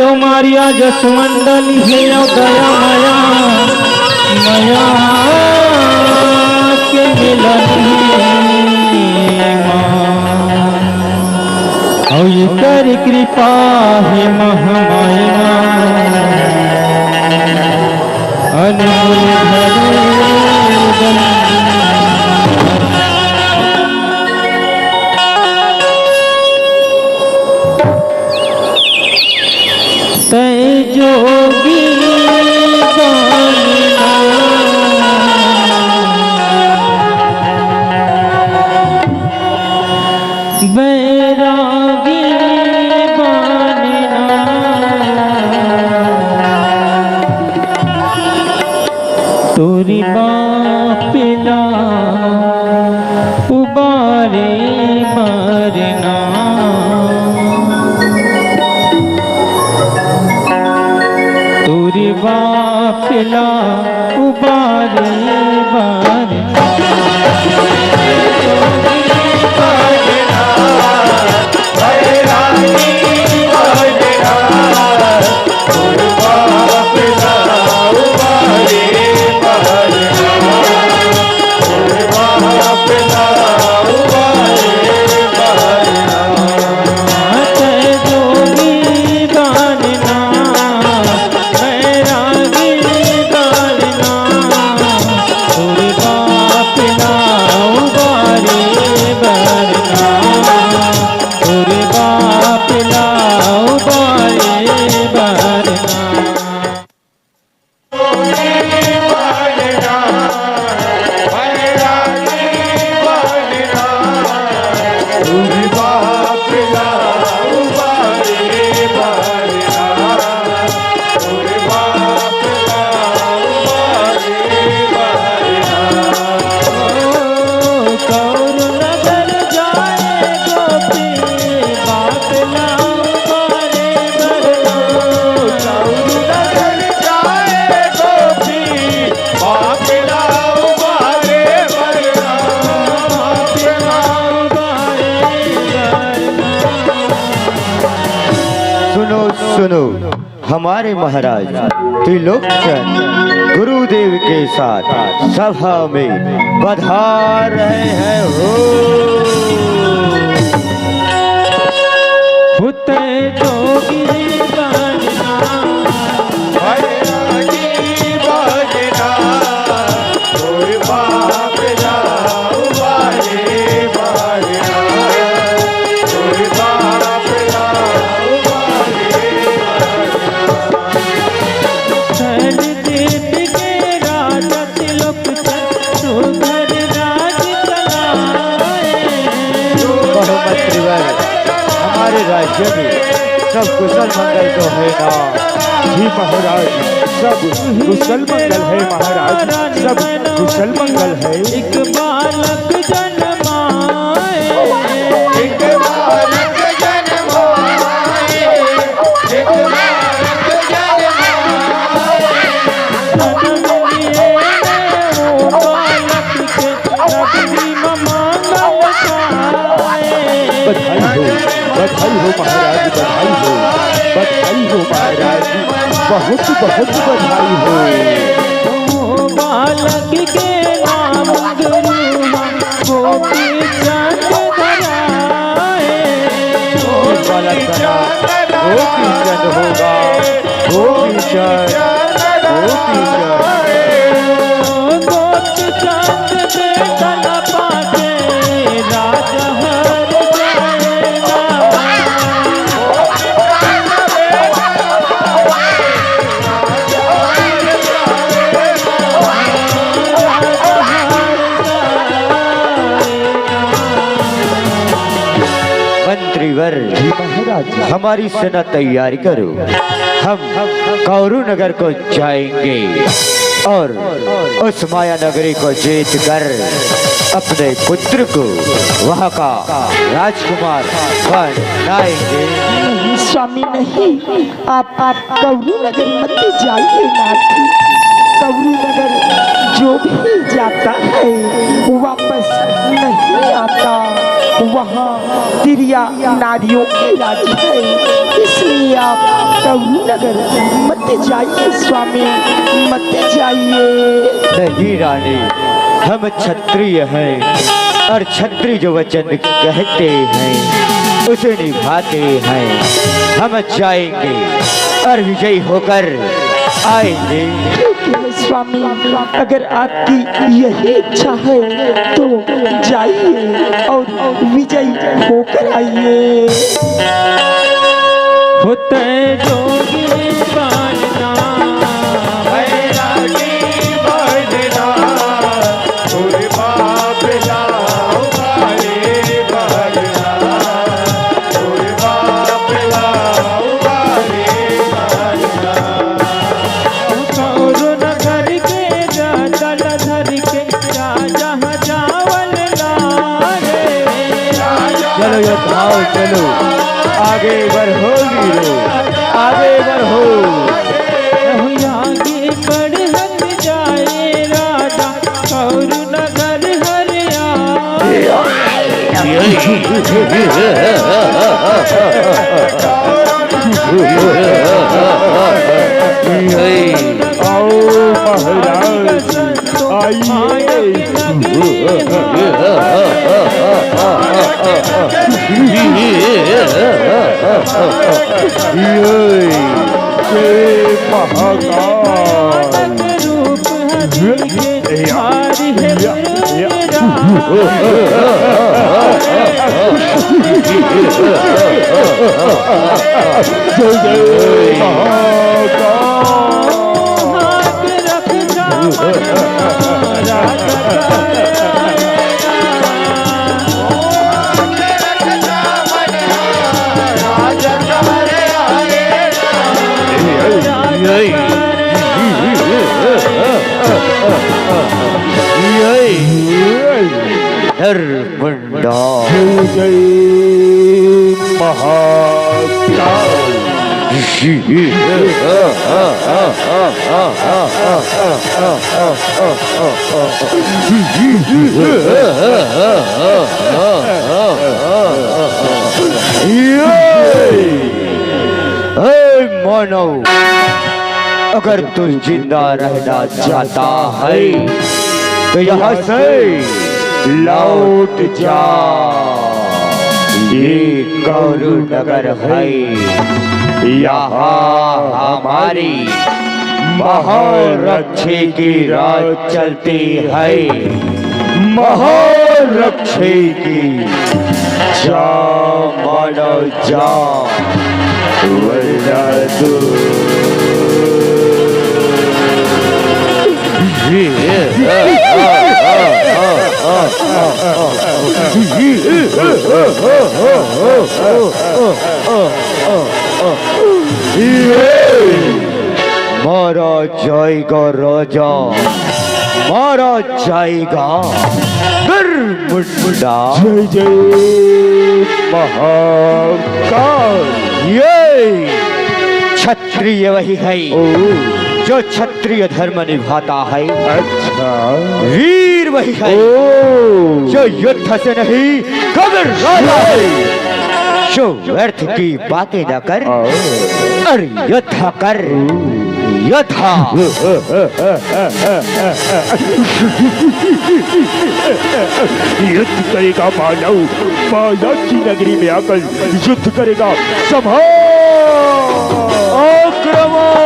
क्यों मारिया जसमंडली है दया माया माया के मिलन और कर कृपा है महामाया अनमोल तय जोगी बनना बैरागी बनना तोरी बापिला उबारे मरना तोरी बापिला उबारे मरना सुनो हमारे महाराज त्रिलोकचंद गुरुदेव के साथ सभा में पधार रहे हैं हो जोगी बनना बैरागी बनना तोरी बापिला उबारे मरना तोरी बापिला हमारे राज्य में सब कुशल मंगल तो है ना जी महाराज, सब कुशल मंगल है महाराज, सब कुशल मंगल है। एक बालक जन्माए एक बालक जन्माए एक बालक जन्माए बधाई हो महाराज, बधाई हो महाराज, बहुत बहुत बधाई हो। बालक के नाम गुरु गोपी चंद धराए बालक का नाम गोपी चंद होगा, गोपी चंद गोपी चंद गोपी चंद देखन पाके राजा मंत्रीवर हमारी सेना तैयारी करो, हम कौरू नगर को जाएंगे और उस माया नगरी को जीत कर अपने पुत्र को वहाँ का राजकुमार बनाएंगे। नहीं स्वामी नहीं, आप कौरू नगर मत जाइए नाथ। कौरू नगर जो भी जाता है वापस नहीं आता, वहाँ तिरिया नारियों की राज्य है, इसलिए आप कौरू नगर मत जाइए स्वामी, मत जाइए। नहीं रानी, हम क्षत्रिय हैं और क्षत्रिय जो वचन कहते हैं उसे निभाते हैं। हम जाएंगे और विजयी होकर आएंगे। ठीक है स्वामी, अगर आपकी यही इच्छा है तो जाइए और विजयी होकर आइए। होते जोगी बनना चलो योद्धाओ चलो, आगे बढ़ो वीरो, आगे बढ़ो। आगे बढ़त जाए राजा कौरू नगर आओ महाराज आइए। धर्मंडा जय महाकाल। मानव, अगर तू जिंदा रहना चाहता है तो यहाँ से लौट जा। ये कौरू नगर है, यहाँ हमारी महारक्षी की राज चलती है। महारक्षी की जा मानो जा, वरना तू मारा जाएगा राजा, मारा जाएगा धर्मंडा। जय जय महाकाल। ये क्षत्रिय वही है जो क्षत्रिय धर्म निभाता है। अच्छा, वीर वही है जो युद्ध से नहीं घबराता है। जो व्यर्थ की बातें न कर और युद्ध कर। युद्ध युद्ध करेगा मानव, माया की नगरी में आकर युद्ध करेगा। संभाल आक्रमण।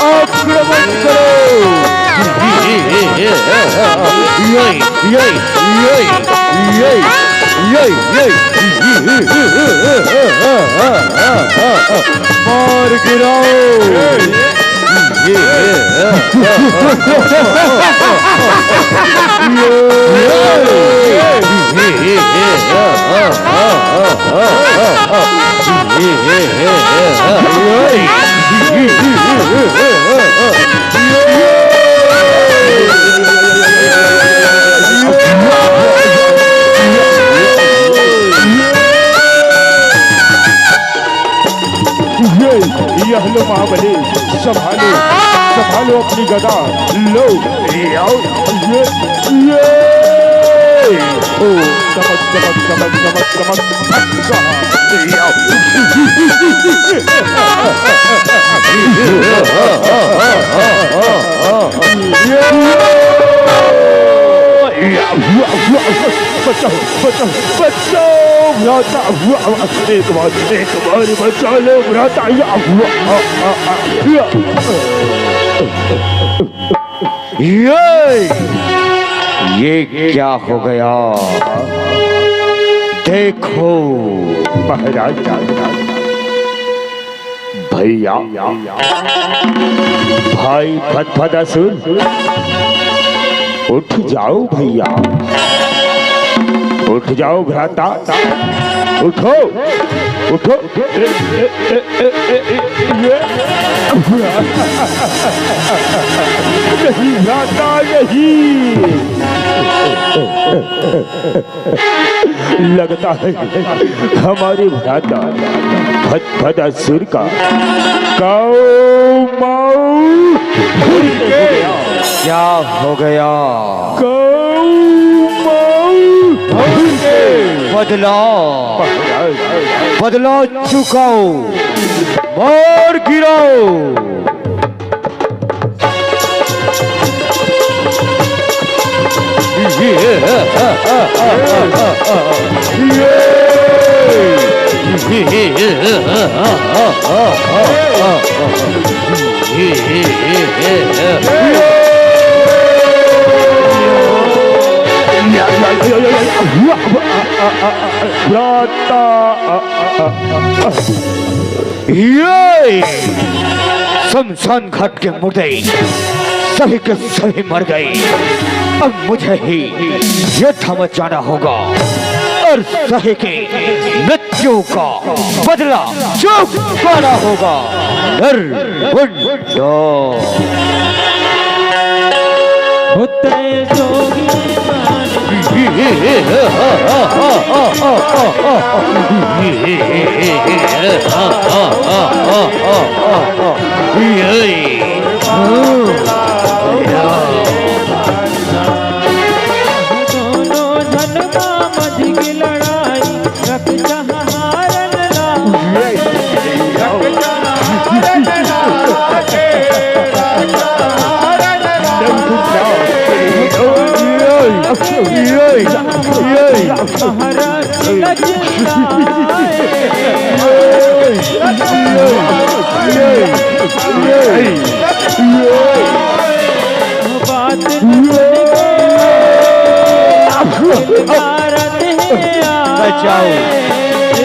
आक्रमण करो। मार गिराओ। लो महाबली, संभालो संभालो अपनी गदा। लो ये आओ, ये ओ चमक चमक चमक चमक चमक अच्छा, ये आओ। बचाओ बचाओ बचाओ भ्राता, एक बार बचा लो भ्राता। ये क्या हो गया? देखो महाराज, भैया भाई फदफदासुर, उठ जाओ भैया, उठ जाओ भ्राता, उठो उठो। नहीं भ्राता नहीं, लगता है हमारे भ्राता फदफदासुर का काऊ माऊ भूल गया। क्या हो गया? बदला बदला चुकाओ, मार गिराओ। शमशान घाट के मुर्दे सभी के सभी मर गए। अब मुझे ही युद्ध मचाना होगा और सही के मृत्यु का बदला चुकाना होगा। होते जोगी दोनों धनमा मझ की लड़ाई, रख जहाँ हारन बचाओ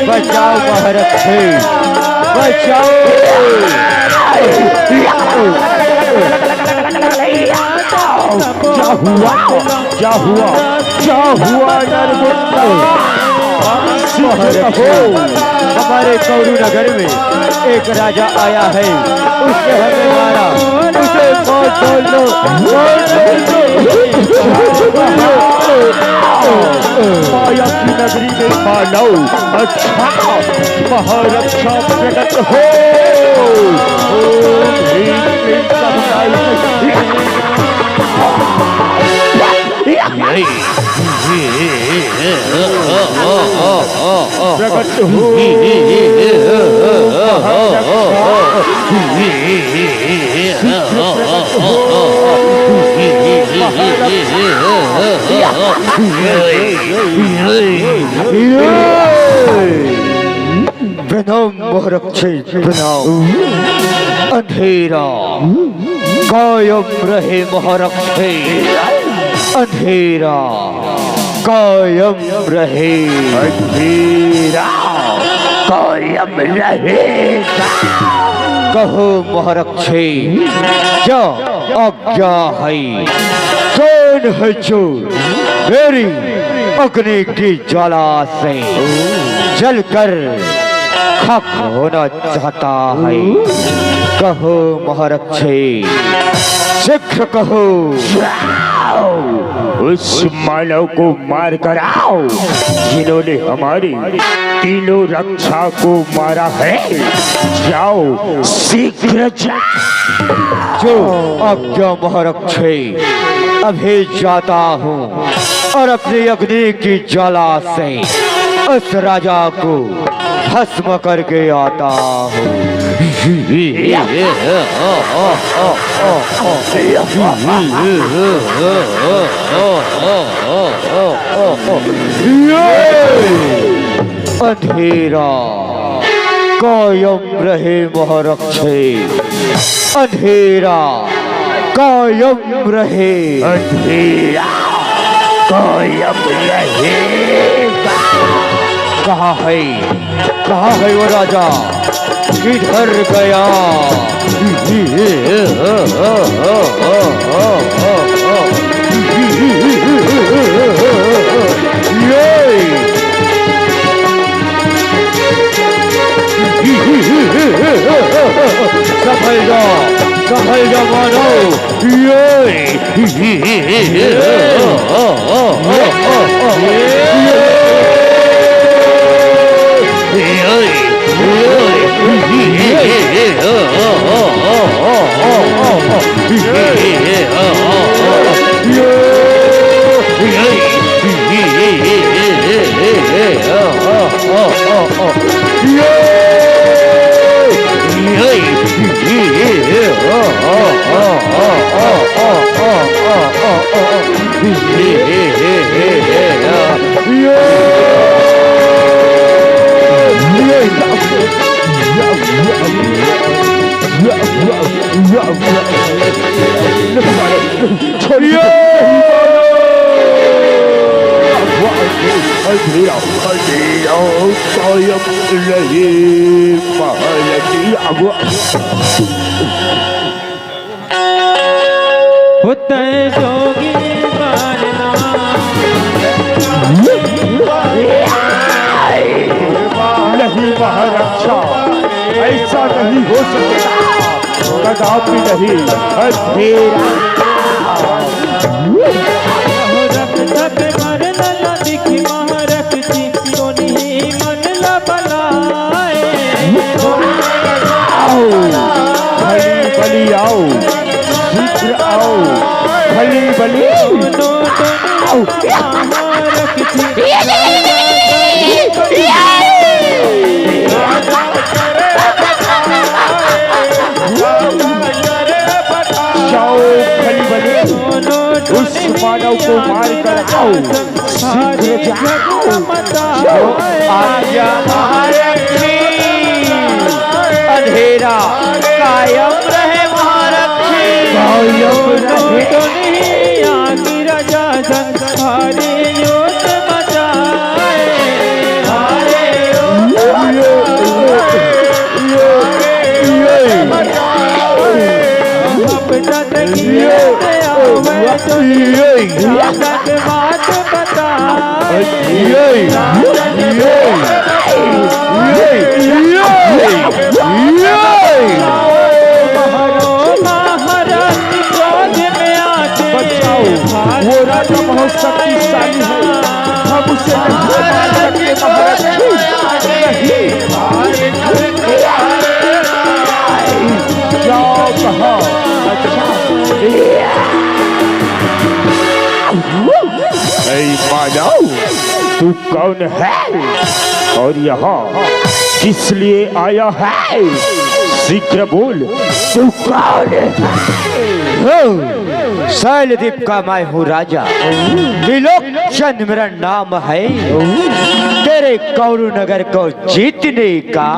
बचाओ भारत से बचाओ। क्या हुआ नरगुंडा? हमारे कौरू नगर में एक राजा आया है, उसने हमें मारा, उसे मौत दो। माया की नगरी में मानव अच्छा महारक्षा प्रकट हो। प्रकट हो प्रणाम मोहरक्षे प्रणाम। अंधेरा कायम रहे मोहरक्षे, अंधेरा कायम रहे, अंधेरा कायम रहेगा। कहो मोहरक्षे क्या आज्ञा है? कौन है जो मेरी अग्नि की ज्वाला से जलकर खाक होना चाहता है? कहो मोहरक्षे, शीघ्र कहो। जाओ उस मानव को मार कर आओ जिन्होंने हमारी तीनों रक्षा को मारा है। जाओ शीघ्र जाओ। जो आज्ञा महारक्षे, अभी जाता हूँ और अपनी अग्नि की ज्वाला से उस राजा को भस्म करके आता हूँ। अंधेरा कायम रहे महारक्षे, अंधेरा कायम रहे, अंधेरा कायम रहेगा। कहाँ है वो राजा, किधर गया? संभल जा मानो। होते जोगी मारना नहीं महारक्षा, ऐसा नहीं हो सकता, कदापि नहीं। अंधेरा रक्षक मरना न दिखी महारक्षी सोनी मन ल बलाए। भली बली आओ, शीघ्र आओ, भली बली जाओ, भली बली उस मानव को मार कर आओ, शीघ्र जाओ। आज्ञा महारक्षी, अंधेरा कायम रहे महारक्षी, कायम रहे। आदि राजा संहारे योत मचाए। बात बता वो राजा बहुत शक्तिशाली है, हम उसे नहीं मार सकते महाराज। जाओ कहाँ? मानव, तू कौन है और यहाँ किस लिए आया है? शीघ्र बोल, तू कौन है? शैलदीप का मैं हूँ राजा, त्रिलोकचंद मेरा नाम है। तेरे कौरू नगर को जीतने का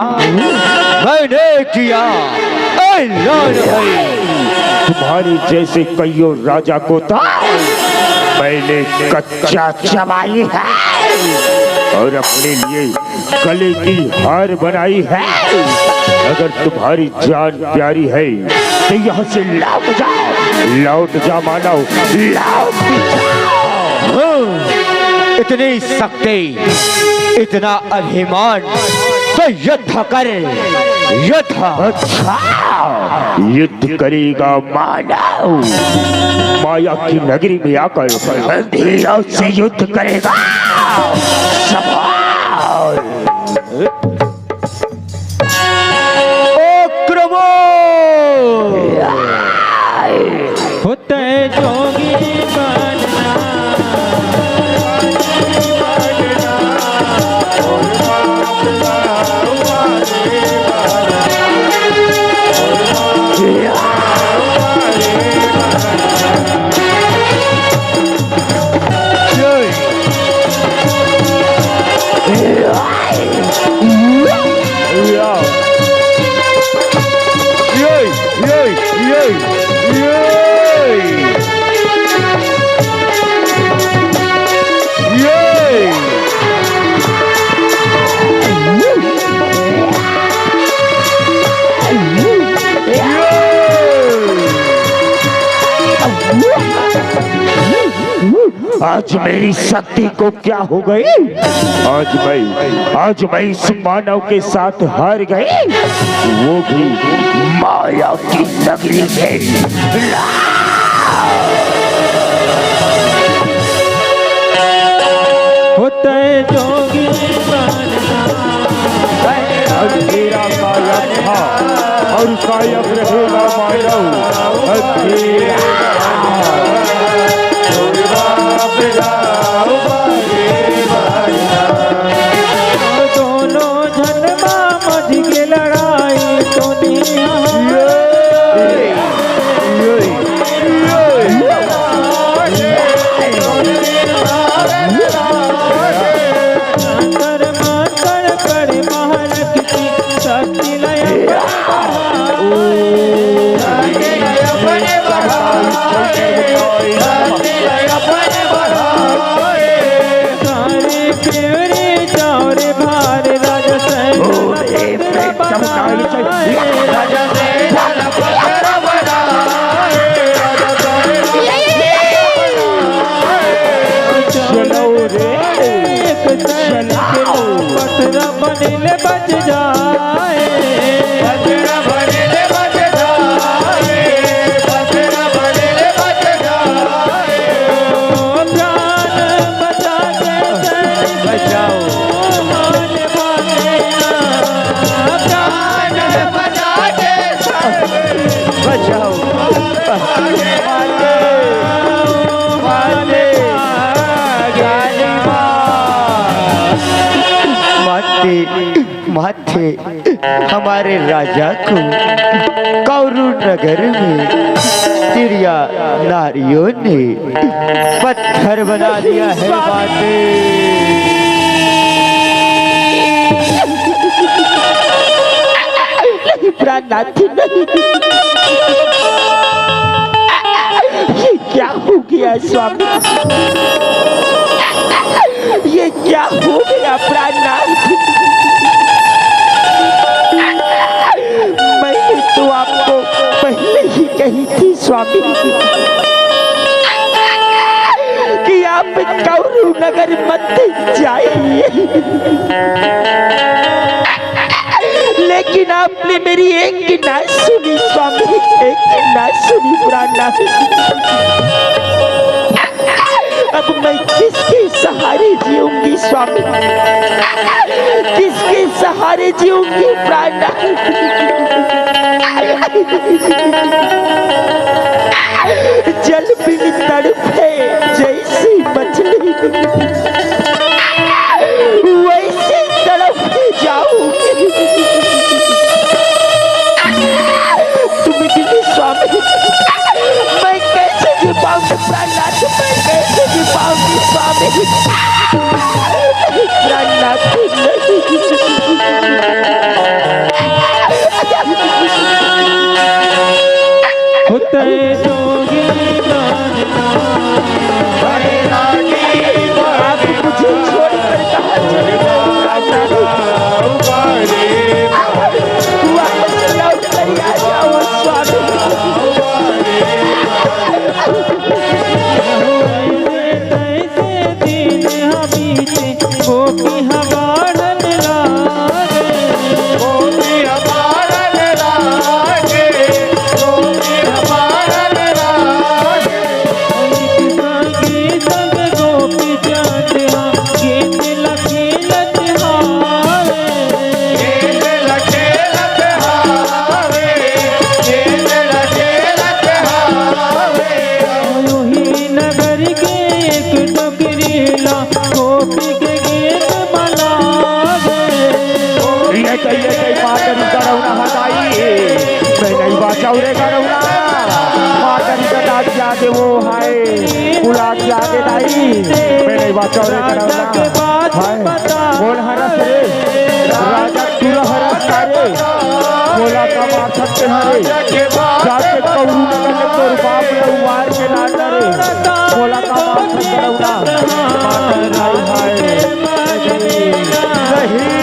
मैंने किया ऐलान है। तुम्हारी जैसे कईयों राजा को तो मैंने कच्चा चबाई है और अपने लिए गले की हार बनाई है। अगर तुम्हारी जान प्यारी है तो यहाँ से लौट जा मानव, लौट जाओ। इतनी शक्ति, इतना अभिमान तो युद्ध कर, युद्ध। अच्छा, युद्ध करेगा मानव, माया की नगरी में आकर अंधेरों से युद्ध करेगा। सवाल होते जोगी बनना, आज मेरी शक्ति को क्या हो गई? आज मैं इस मानव के साथ हार गई, वो भी माया की नगरी में। होते जोगी बनना, अंधेरा कायम था और कायम रहेगा मानव। अंधेरा दोनों जन्मा मझ के लड़ाई तो बनेले बच जाए, बचड़ा बनेले बच जाए, बचड़ा बनेले बच जाए। प्राण बचा के बचाओ, मान माने प्राण बचा के बचाओ, माथे हमारे राजा को कौरू नगर में तिरिया नारियों ने पत्थर बना दिया है। प्राणनाथ नहीं, ये क्या हो गया स्वामी? ये क्या हो गया प्राणनाथ? मैंने तो आपको पहले ही कही थी स्वामी कि आप कौरू नगर मत जाइए, लेकिन आपने मेरी एक ना सुनी स्वामी, एक ना सुनी प्राणनाथ। अब मैं किसके सहारे जीऊंगी स्वामी, किसके सहारे जीऊंगी प्राणनाथ? जल बिन तड़पे जैसी मछली, वैसे तड़प जाऊंगी। तुम भी स्वामी, मैं कैसे जी पाऊंगी प्राणनाथ, मैं कैसे जी पाऊंगी स्वामी? प्राणनाथ होते जोगी आप मुझे छोड़कर कहाँ चले गए? वापस लौट कर आ जाओ स्वामी। कैसे दिन हमी कहिए मातरी करौना हटाई मैं नहीं बचाऊ रे करौना मातरी का दाद जादे वो हाय पुला जादे दाई मैं नहीं बचाऊ रे करौना हाय बोल हरस रे राजा तुर हरस रे बोला का मार सकते हरे जाके कौरू नगर में तोर बाप ने मार के लाना रे बोला का मार सकते करौना मातरी हाय नहीं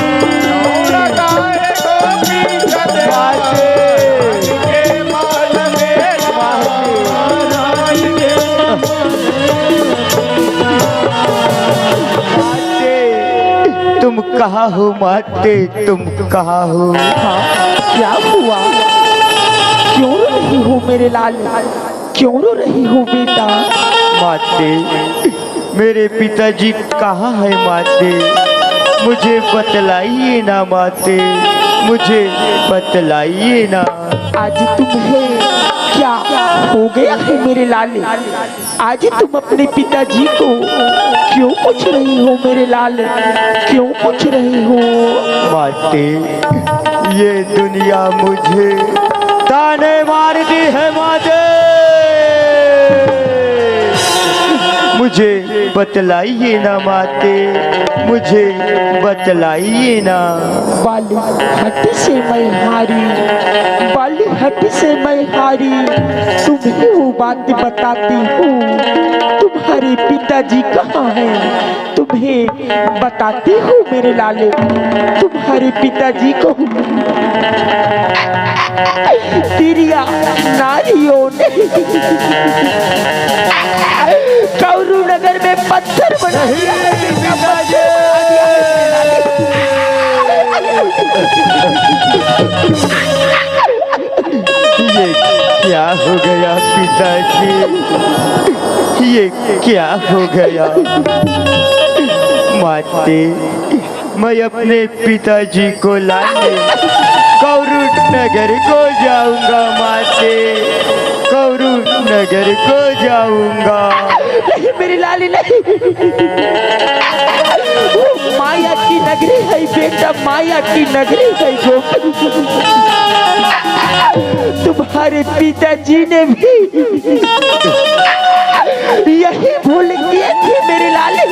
तुम कहाँ हो माते, तुम कहाँ हो? हाँ, क्या हुआ? क्यों रो रही हो मेरे लाल? क्यों रो रही हो बेटा? माते, मेरे पिताजी कहाँ है माते? मुझे बतलाइए ना माते, मुझे बतलाइए ना। आज तुम्हें क्या हो गया है मेरे लाल? आज तुम अपने पिताजी को क्यों पूछ रही हो मेरे लाल? क्यों पूछ रही हो? माते, ये दुनिया मुझे ताने मारती है माते। मुझे बतलाइए ना माते, मुझे बतलाइए ना। बाली हट से मैं हारी, बाली हट से मैं हारी, तुम्हें वो बात बताती हूँ। तुम्हारे पिताजी कहाँ हैं? तुम्हें बताती हूँ मेरे लाले, तुम्हारे पिताजी को तिरिया नारियों ने कौरू नगर में पत्थर बना दिया ये क्या हो गया पिताजी? ये क्या हो गया? माते, मैं अपने पिताजी को लाने कौरू नगर को जाऊंगा माते, कौरू नगर को जाऊंगा। नहीं मेरी लाली नहीं, वो माया की नगरी है बेटा, माया की नगरी है गोपी। तुम्हारे पिताजी ने भी यही भूल किए थे मेरे लाली,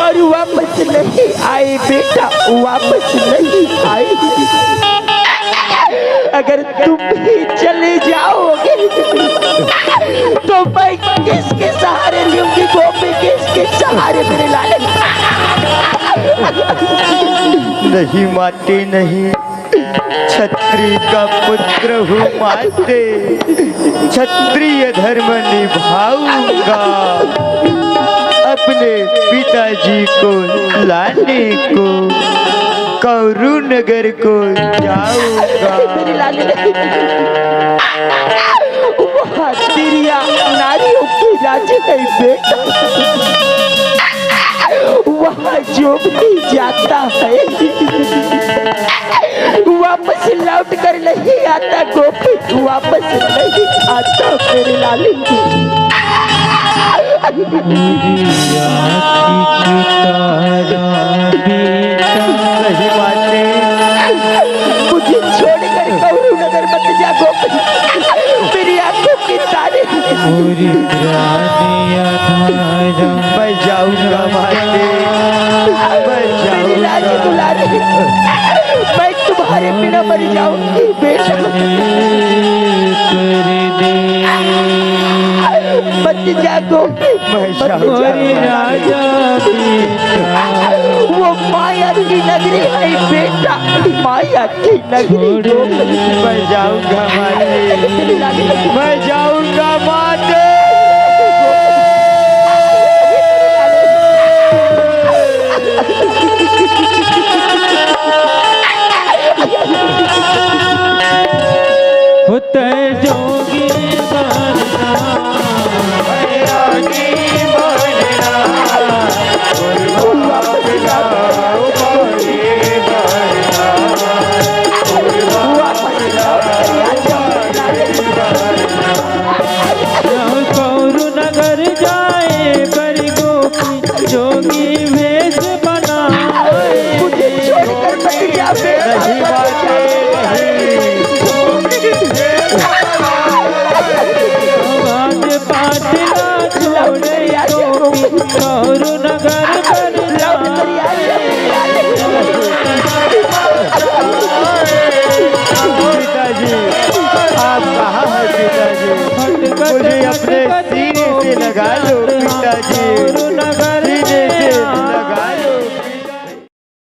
और वापस नहीं आए बेटा, वापस नहीं आए। अगर तुम भी चले जाओगे तो मैं किसके सहारे लूंगी गोपी, किसके सहारे मेरे लाले? नहीं माते नहीं, क्षत्रिय का पुत्र हूँ माते, क्षत्रिय धर्म निभाऊंगा। अपने पिताजी को लाने को कौरू नगर को जाऊंगा। वहाँ तिरिया नारियों की राज्य है बेटा, वहाँ जो भी जाता है वापस लौट कर नहीं आता गोपी, वापस नहीं आता मेरे लाली। सही बात है, मुझे छोड़कर कौरू नगर मत जा गोपी, मेरी आंखों की तारे। मैं जाऊंगा माते, मैं जाऊंगा, मैं तुम्हारे बिना मर जाऊंगी बेटा। मत जागो, राजा वो माया की नगरी है बेटा, माया की नगरी। मैं जाऊंगा माते, मैं जाऊंगा माते।